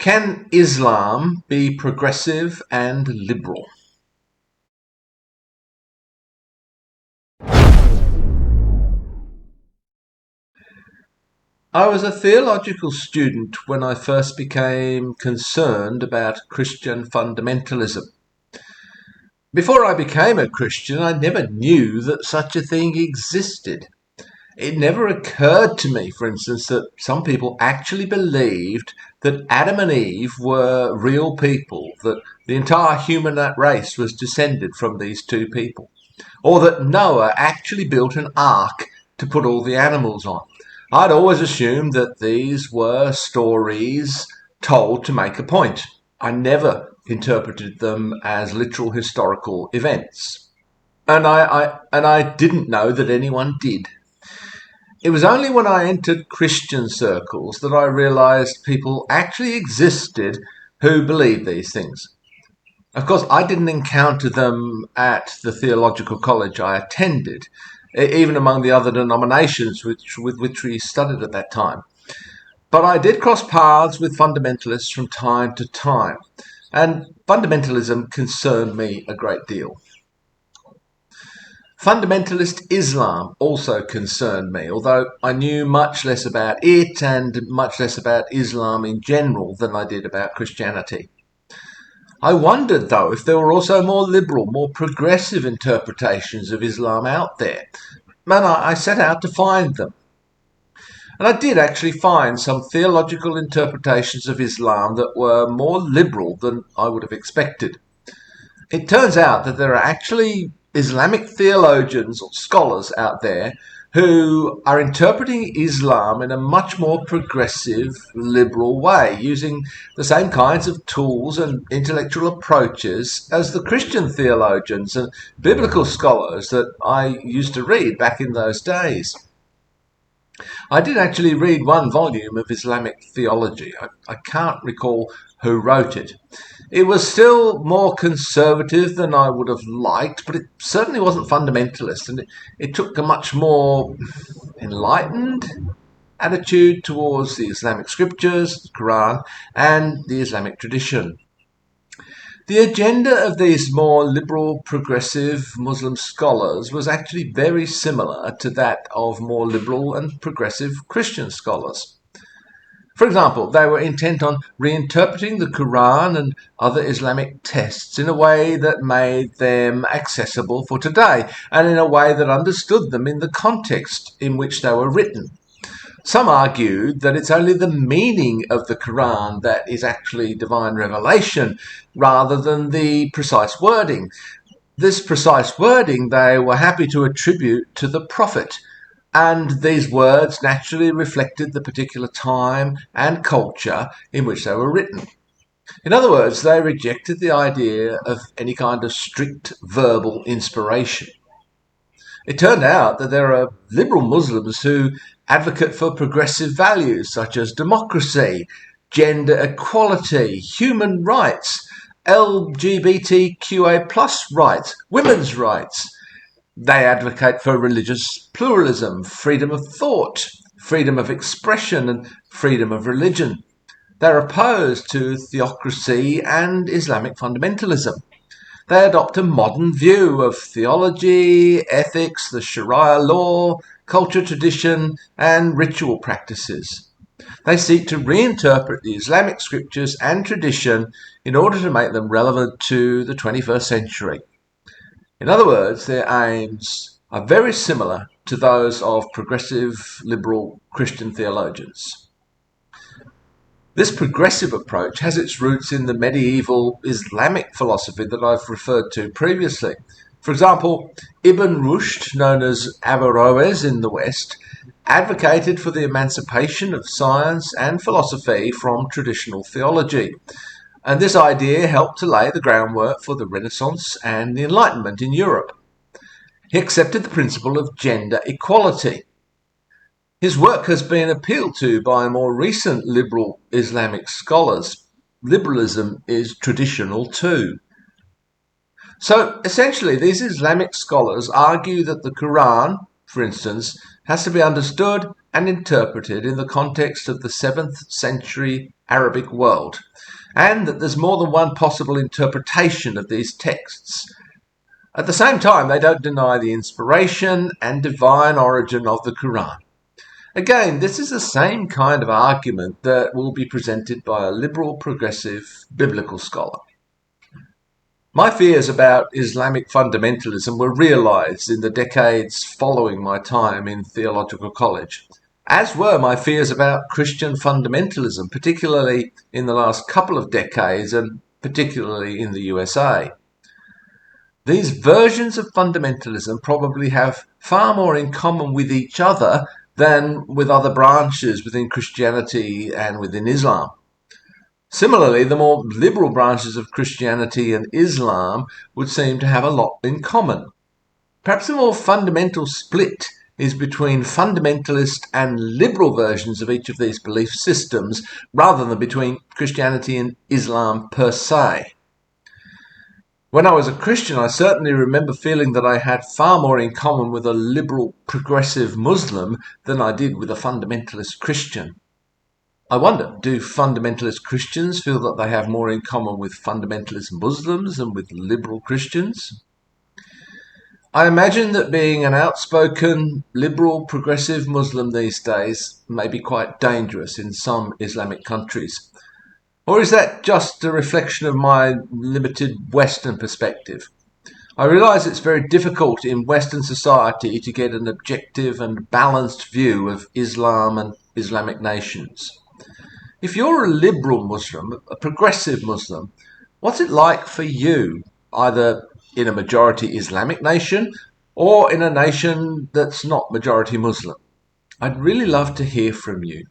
Can Islam be progressive and liberal? I was a theological student when I first became concerned about Christian fundamentalism. Before I became a Christian, I never knew that such a thing existed. It never occurred to me, for instance, that some people actually believed that Adam and Eve were real people, that the entire human race was descended from these two people, or that Noah actually built an ark to put all the animals on. I'd always assumed that these were stories told to make a point. I never interpreted them as literal historical events. And I didn't know that anyone did. It was only when I entered Christian circles that I realized people actually existed who believed these things. Of course, I didn't encounter them at the theological college I attended, even among the other denominations with which we studied at that time. But I did cross paths with fundamentalists from time to time, and fundamentalism concerned me a great deal. Fundamentalist Islam also concerned me, although I knew much less about it and much less about Islam in general than I did about Christianity. I wondered, though, if there were also more liberal, more progressive interpretations of Islam out there, and I set out to find them. And I did actually find some theological interpretations of Islam that were more liberal than I would have expected. It turns out that there are actually Islamic theologians or scholars out there who are interpreting Islam in a much more progressive, liberal way, using the same kinds of tools and intellectual approaches as the Christian theologians and biblical scholars that I used to read back in those days. I did actually read one volume of Islamic theology. I can't recall who wrote it. It was still more conservative than I would have liked, but it certainly wasn't fundamentalist, and it took a much more enlightened attitude towards the Islamic scriptures, the Quran, and the Islamic tradition. The agenda of these more liberal, progressive Muslim scholars was actually very similar to that of more liberal and progressive Christian scholars. For example, they were intent on reinterpreting the Quran and other Islamic texts in a way that made them accessible for today, and in a way that understood them in the context in which they were written. Some argued that it's only the meaning of the Quran that is actually divine revelation, rather than the precise wording. This precise wording they were happy to attribute to the Prophet, and these words naturally reflected the particular time and culture in which they were written. In other words, they rejected the idea of any kind of strict verbal inspiration. It turned out that there are liberal Muslims who advocate for progressive values such as democracy, gender equality, human rights, LGBTQA plus rights, women's rights. They advocate for religious pluralism, freedom of thought, freedom of expression, and freedom of religion. They're opposed to theocracy and Islamic fundamentalism. They adopt a modern view of theology, ethics, the Sharia law, culture, tradition, and ritual practices. They seek to reinterpret the Islamic scriptures and tradition in order to make them relevant to the 21st century. In other words, their aims are very similar to those of progressive liberal Christian theologians. This progressive approach has its roots in the medieval Islamic philosophy that I've referred to previously. For example, Ibn Rushd, known as Averroes in the West, advocated for the emancipation of science and philosophy from traditional theology. And this idea helped to lay the groundwork for the Renaissance and the Enlightenment in Europe. He accepted the principle of gender equality. His work has been appealed to by more recent liberal Islamic scholars. Liberalism is traditional too. So essentially, these Islamic scholars argue that the Quran, for instance, has to be understood and interpreted in the context of the 7th century Arabic world, and that there's more than one possible interpretation of these texts. At the same time, they don't deny the inspiration and divine origin of the Quran. Again, this is the same kind of argument that will be presented by a liberal, progressive, biblical scholar. My fears about Islamic fundamentalism were realized in the decades following my time in theological college, as were my fears about Christian fundamentalism, particularly in the last couple of decades and particularly in the USA. These versions of fundamentalism probably have far more in common with each other than with other branches within Christianity and within Islam. Similarly, the more liberal branches of Christianity and Islam would seem to have a lot in common. Perhaps a more fundamental split is between fundamentalist and liberal versions of each of these belief systems, rather than between Christianity and Islam per se. When I was a Christian, I certainly remember feeling that I had far more in common with a liberal, progressive Muslim than I did with a fundamentalist Christian. I wonder, do fundamentalist Christians feel that they have more in common with fundamentalist Muslims than with liberal Christians? I imagine that being an outspoken, liberal, progressive Muslim these days may be quite dangerous in some Islamic countries. Or is that just a reflection of my limited Western perspective? I realise it's very difficult in Western society to get an objective and balanced view of Islam and Islamic nations. If you're a liberal Muslim, a progressive Muslim, what's it like for you, either in a majority Islamic nation or in a nation that's not majority Muslim? I'd really love to hear from you.